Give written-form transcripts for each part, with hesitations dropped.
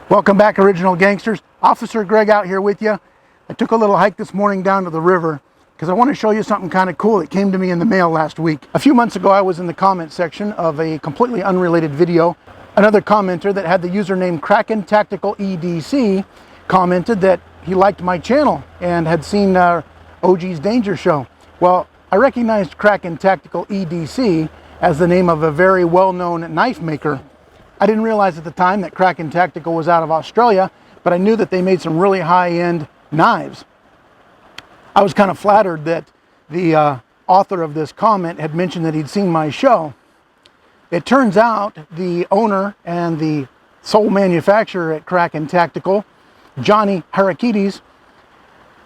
Welcome back, original gangsters. Officer Greg out here with you. I took a little hike this morning down to the river because I want to show you something kind of cool that came to me in the mail last week. A few months ago, I was in the comment section of a completely unrelated video. Another commenter that had the username Kraken Tactical EDC commented that he liked my channel and had seen OG's Danger Show. Well, I recognized Kraken Tactical EDC as the name of a very well-known knife maker. I didn't realize at the time that Kraken Tactical was out of Australia, but I knew that they made some really high-end knives. I was kind of flattered that the author of this comment had mentioned that he'd seen my show. It turns out the owner and the sole manufacturer at Kraken Tactical, Johnny Harakides,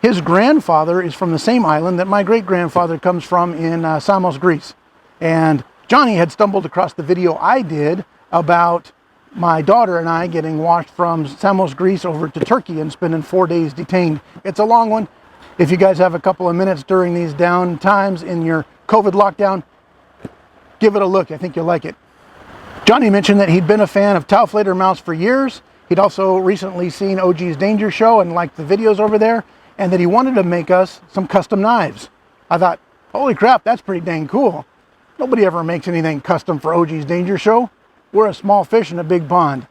his grandfather is from the same island that my great-grandfather comes from in Samos, Greece. And Johnny had stumbled across the video I did about my daughter and I getting washed from Samos, Greece over to Turkey and spending 4 days detained. It's a long one. If you guys have a couple of minutes during these down times in your COVID lockdown, give it a look. I think you'll like it. Johnny mentioned that he'd been a fan of Tauflader Mouse for years. He'd also recently seen OG's Danger Show and liked the videos over there, and that he wanted to make us some custom knives. I thought, holy crap, that's pretty dang cool. Nobody ever makes anything custom for OG's Danger Show. We're a small fish in a big pond.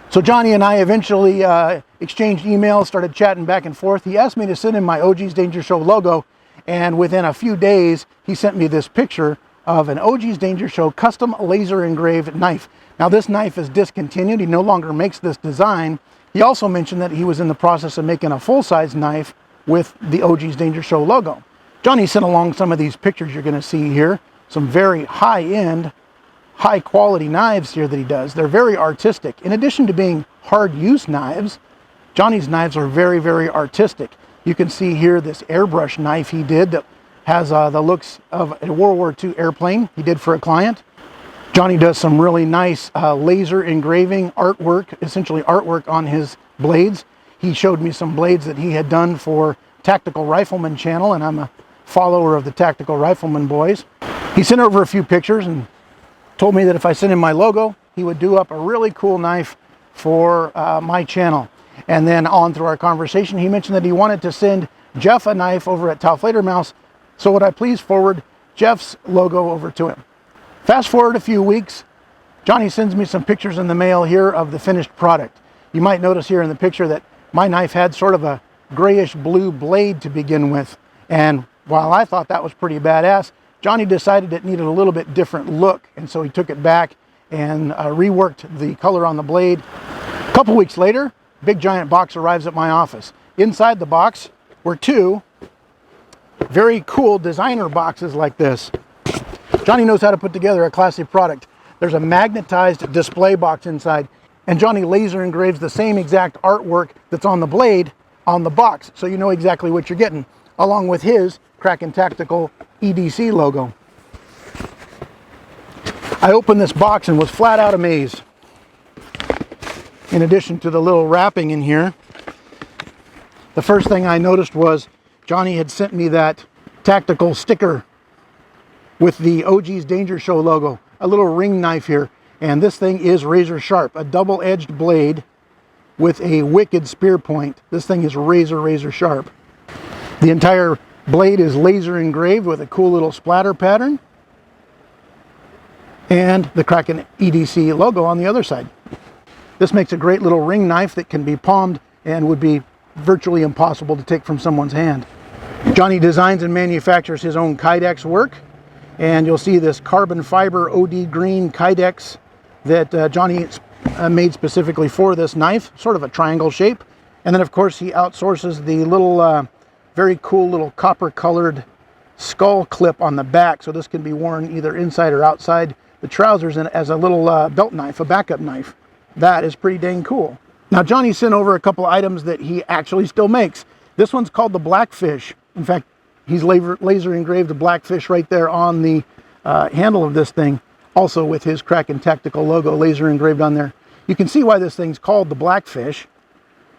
So Johnny and I eventually exchanged emails, started chatting back and forth. He asked me to send him my OG's Danger Show logo, and within a few days, he sent me this picture of an OG's Danger Show custom laser engraved knife. Now this knife is discontinued. He no longer makes this design. He also mentioned that he was in the process of making a full-size knife with the OG's Danger Show logo. Johnny sent along some of these pictures you're going to see here. Some very high-end, high-quality knives here that he does. They're very artistic. In addition to being hard-use knives, Johnny's knives are very, very artistic. You can see here this airbrush knife he did that has the looks of a World War II airplane he did for a client. Johnny does some really nice laser engraving artwork, essentially artwork on his blades. He showed me some blades that he had done for Tactical Rifleman channel, and I'm a follower of the Tactical Rifleman boys. He sent over a few pictures and told me that if I sent him my logo, he would do up a really cool knife for my channel. And then on through our conversation, he mentioned that he wanted to send Jeff a knife over at Tauflader Mouse. So would I please forward Jeff's logo over to him? Fast forward a few weeks, Johnny sends me some pictures in the mail here of the finished product. You might notice here in the picture that my knife had sort of a grayish blue blade to begin with. And while I thought that was pretty badass, Johnny decided it needed a little bit different look, and so he took it back and reworked the color on the blade. A couple weeks later, big giant box arrives at my office. Inside the box were two very cool designer boxes like this. Johnny knows how to put together a classy product. There's a magnetized display box inside, and Johnny laser engraves the same exact artwork that's on the blade on the box, so you know exactly what you're getting, along with his Kraken Tactical EDC logo. I opened this box and was flat out amazed. In addition to the little wrapping in here, the first thing I noticed was Johnny had sent me that tactical sticker with the OG's Danger Show logo, a little ring knife here, and this thing is razor sharp, a double-edged blade with a wicked spear point. This thing is razor sharp. The entire blade is laser engraved with a cool little splatter pattern, and the Kraken EDC logo on the other side. This makes a great little ring knife that can be palmed and would be virtually impossible to take from someone's hand. Johnny designs and manufactures his own Kydex work, and you'll see this carbon fiber OD green Kydex that Johnny made specifically for this knife, sort of a triangle shape. And then of course he outsources the little very cool little copper colored skull clip on the back, so this can be worn either inside or outside the trousers and as a little belt knife, a backup knife. That is pretty dang cool. Now Johnny sent over a couple items that he actually still makes. This one's called the Blackfish. In fact, he's laser engraved a blackfish right there on the handle of this thing, also with his Kraken Tactical logo laser engraved on there. You can see why this thing's called the Blackfish.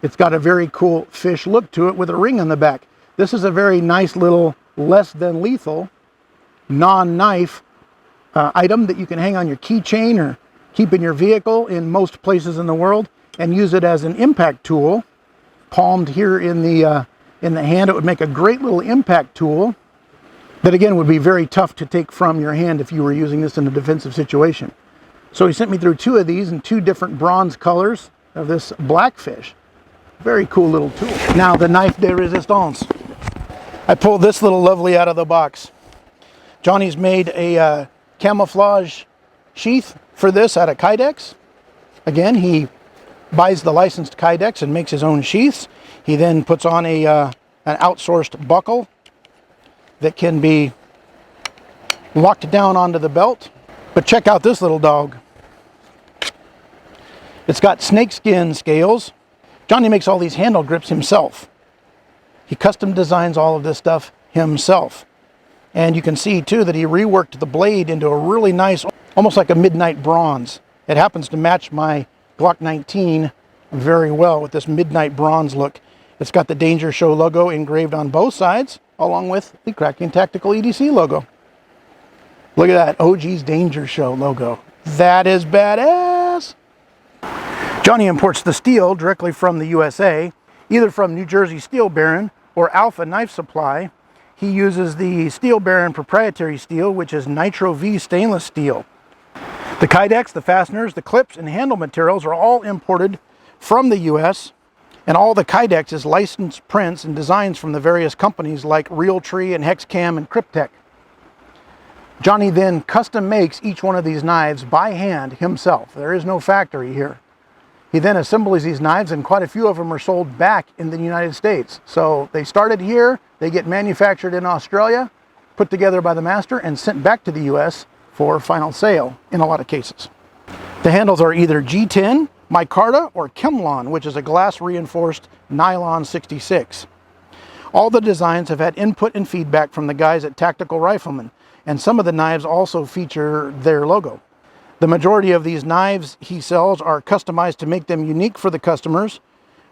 It's got a very cool fish look to it with a ring on the back. This is a very nice little less than lethal non-knife item that you can hang on your keychain or keep in your vehicle in most places in the world, and use it as an impact tool. Palmed here in the hand, it would make a great little impact tool that again would be very tough to take from your hand if you were using this in a defensive situation. So he sent me through 2 of these in 2 different bronze colors of this blackfish. Very cool little tool. Now the knife de resistance. I pulled this little lovely out of the box. Johnny's made a camouflage sheath for this out of Kydex. Again, he buys the licensed Kydex and makes his own sheaths. He then puts on an outsourced buckle that can be locked down onto the belt. But check out this little dog. It's got snakeskin scales. Johnny makes all these handle grips himself. He custom designs all of this stuff himself. And you can see too that he reworked the blade into a really nice, almost like a midnight bronze. It happens to match my Glock 19 very well with this midnight bronze look. It's got the Danger Show logo engraved on both sides, along with the Kraken Tactical EDC logo. Look at that, OG's Danger Show logo. That is badass. Johnny imports the steel directly from the USA, either from New Jersey Steel Baron or Alpha Knife Supply. He uses the Steel Baron proprietary steel, which is Nitro V stainless steel. The Kydex, the fasteners, the clips, and handle materials are all imported from the US, and all the Kydex is licensed prints and designs from the various companies like Realtree and Hexcam and Cryptek. Johnny then custom makes each one of these knives by hand himself. There is no factory here. He then assembles these knives, and quite a few of them are sold back in the United States. So they started here, they get manufactured in Australia, put together by the master, and sent back to the US for final sale in a lot of cases. The handles are either G10, micarta, or Kemlon, which is a glass reinforced nylon 66. All the designs have had input and feedback from the guys at Tactical Rifleman, and some of the knives also feature their logo. The majority of these knives he sells are customized to make them unique for the customers,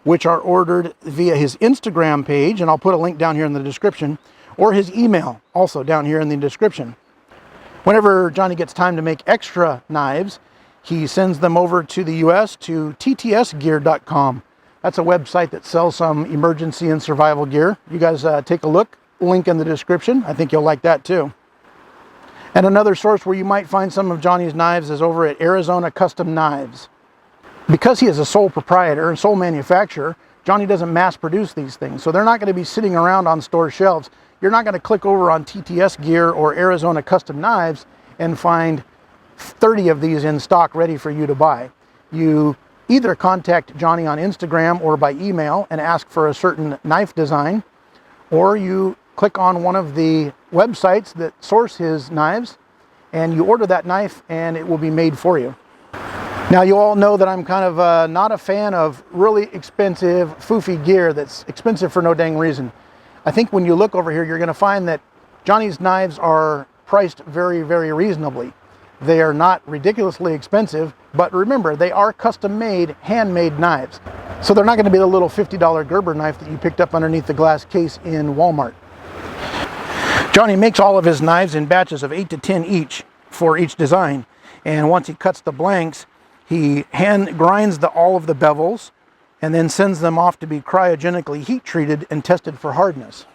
which are ordered via his Instagram page, and I'll put a link down here in the description, or his email, also down here in the description. Whenever Johnny gets time to make extra knives, he sends them over to the US to ttsgear.com. That's a website that sells some emergency and survival gear. You guys take a look, link in the description. I think you'll like that too. And another source where you might find some of Johnny's knives is over at Arizona Custom Knives. Because he is a sole proprietor and sole manufacturer, Johnny doesn't mass produce these things, so they're not going to be sitting around on store shelves. You're not going to click over on TTS Gear or Arizona Custom Knives and find 30 of these in stock ready for you to buy. You either contact Johnny on Instagram or by email and ask for a certain knife design, or you click on one of the websites that source his knives and you order that knife and it will be made for you. Now, you all know that I'm kind of not a fan of really expensive foofy gear that's expensive for no dang reason. I think when you look over here, you're going to find that Johnny's knives are priced very, very reasonably. They are not ridiculously expensive, but remember, they are custom-made, handmade knives. So they're not going to be the little $50 Gerber knife that you picked up underneath the glass case in Walmart. Johnny makes all of his knives in batches of 8 to 10 each for each design. And once he cuts the blanks, he hand grinds all of the bevels and then sends them off to be cryogenically heat treated and tested for hardness.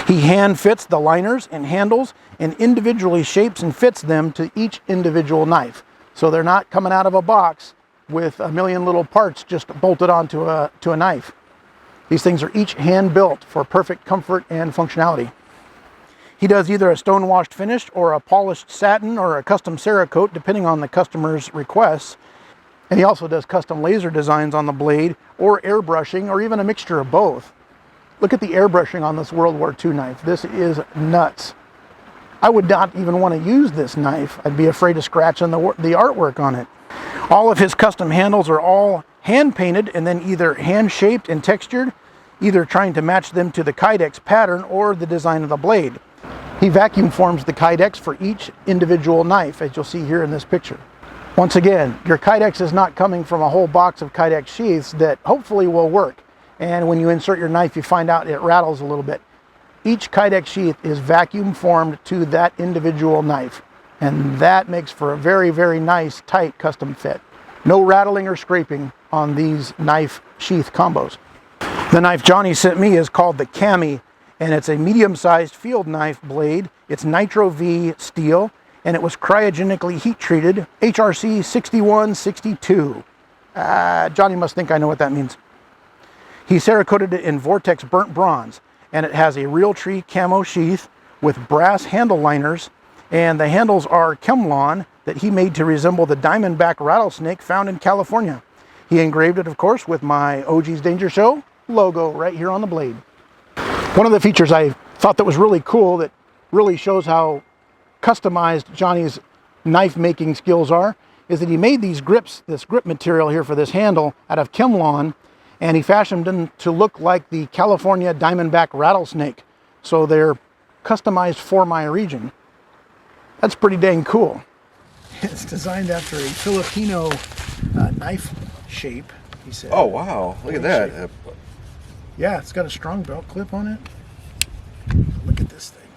He hand fits the liners and handles and individually shapes and fits them to each individual knife. So they're not coming out of a box with a million little parts just bolted onto a knife. These things are each hand built for perfect comfort and functionality. He does either a stonewashed finish or a polished satin or a custom Cerakote, depending on the customer's requests. And he also does custom laser designs on the blade or airbrushing or even a mixture of both. Look at the airbrushing on this World War II knife. This is nuts. I would not even want to use this knife. I'd be afraid of scratching the artwork on it. All of his custom handles are all hand painted and then either hand shaped and textured, either trying to match them to the Kydex pattern or the design of the blade. He vacuum forms the Kydex for each individual knife, as you'll see here in this picture. Once again, your Kydex is not coming from a whole box of Kydex sheaths that hopefully will work. And when you insert your knife, you find out it rattles a little bit. Each Kydex sheath is vacuum formed to that individual knife. And that makes for a very, very nice, tight custom fit. No rattling or scraping on these knife sheath combos. The knife Johnny sent me is called the Cami, and it's a medium-sized field knife blade. It's Nitro V steel, and it was cryogenically heat-treated, HRC 6162. Johnny must think I know what that means. He Cerakoted it in Vortex burnt bronze, and it has a Realtree camo sheath with brass handle liners, and the handles are Kevlar that he made to resemble the diamondback rattlesnake found in California. He engraved it, of course, with my OG's Danger Show logo right here on the blade. One of the features I thought that was really cool, that really shows how customized Johnny's knife making skills are, is that he made these grips, this grip material here for this handle, out of Kevlar, and he fashioned them to look like the California diamondback rattlesnake. So they're customized for my region. That's pretty dang cool. It's designed after a Filipino knife shape, he said. Oh wow, look at that. Shape. Yeah, it's got a strong belt clip on it. Look at this thing.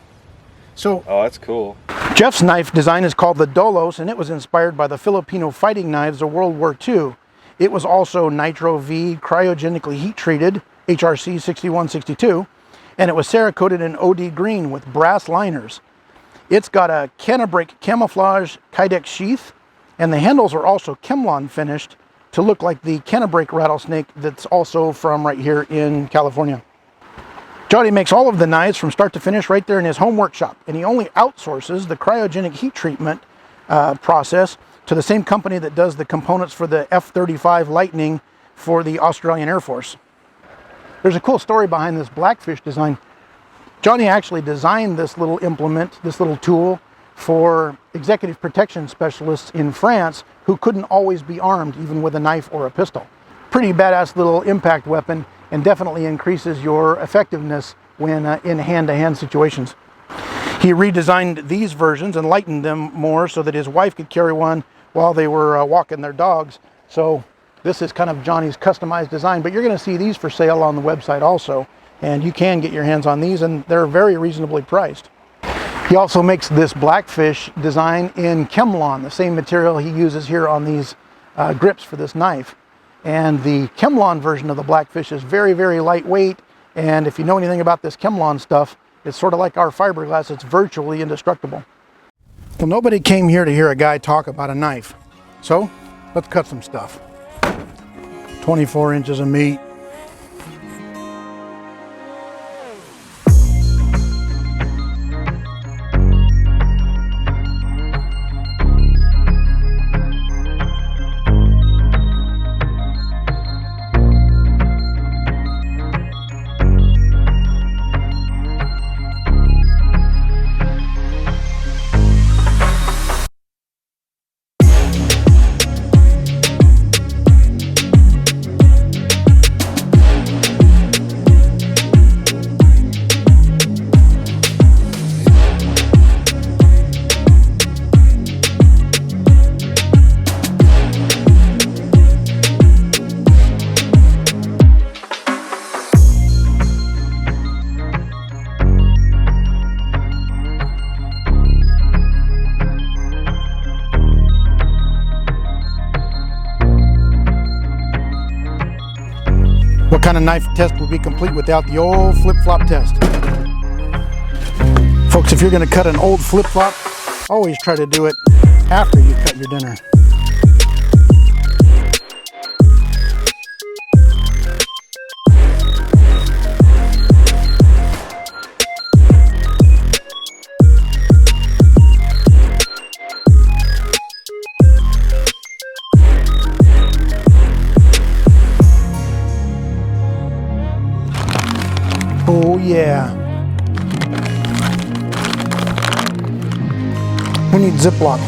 So, oh, that's cool. Jeff's knife design is called the Dolos, and it was inspired by the Filipino fighting knives of World War II. It was also Nitro V cryogenically heat treated, HRC 6162, and it was Cerakoted in OD green with brass liners. It's got a Canabrake camouflage Kydex sheath, and the handles are also Kevlar finished to look like the Canabrake rattlesnake that's also from right here in California. Johnny makes all of the knives from start to finish right there in his home workshop, and he only outsources the cryogenic heat treatment process to the same company that does the components for the F-35 Lightning for the Australian Air Force. There's a cool story behind this Blackfish design. Johnny actually designed this little implement, this little tool, for executive protection specialists in France who couldn't always be armed even with a knife or a pistol. Pretty badass little impact weapon, and definitely increases your effectiveness when in hand-to-hand situations. He redesigned these versions and lightened them more so that his wife could carry one while they were walking their dogs. So this is kind of Johnny's customized design, but you're going to see these for sale on the website also, and you can get your hands on these, and they're very reasonably priced. He also makes this Blackfish design in Kevlar, the same material he uses here on these grips for this knife. And the Kevlar version of the Blackfish is very, very lightweight, and if you know anything about this Kevlar stuff, it's sort of like our fiberglass, it's virtually indestructible. Well, nobody came here to hear a guy talk about a knife, so let's cut some stuff. 24 inches of meat. What kind of knife test would be complete without the old flip-flop test? Folks, if you're going to cut an old flip-flop, always try to do it after you cut your dinner. Oh yeah. We need Ziploc.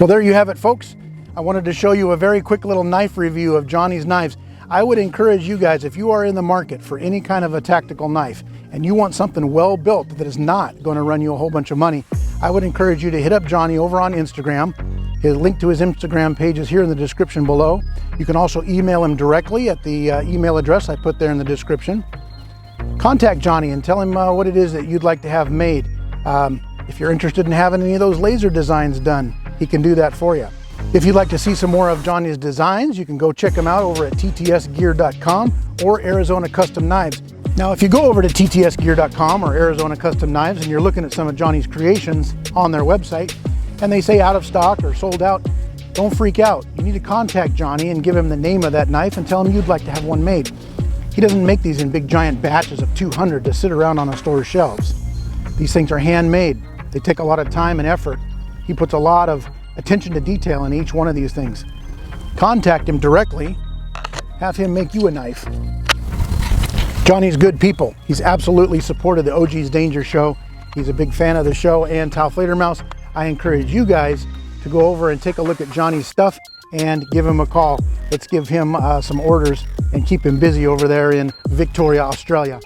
Well, there you have it, folks. I wanted to show you a very quick little knife review of Johnny's knives. I would encourage you guys, if you are in the market for any kind of a tactical knife and you want something well built that is not going to run you a whole bunch of money, I would encourage you to hit up Johnny over on Instagram. His link to his Instagram page is here in the description below. You can also email him directly at the email address I put there in the description. Contact Johnny and tell him what it is that you'd like to have made. If you're interested in having any of those laser designs done, he can do that for you. If you'd like to see some more of Johnny's designs, you can go check him out over at ttsgear.com or Arizona Custom Knives. Now, if you go over to ttsgear.com or Arizona Custom Knives and you're looking at some of Johnny's creations on their website and they say out of stock or sold out, don't freak out. You need to contact Johnny and give him the name of that knife and tell him you'd like to have one made. He doesn't make these in big giant batches of 200 to sit around on a store's shelves. These things are handmade. They take a lot of time and effort. He puts a lot of attention to detail in each one of these things. Contact him directly, have him make you a knife. Johnny's good people. He's absolutely supported the OG's Danger Show. He's a big fan of the show and Tau Fledermaus. I encourage you guys to go over and take a look at Johnny's stuff and give him a call. Let's give him some orders and keep him busy over there in Victoria, Australia.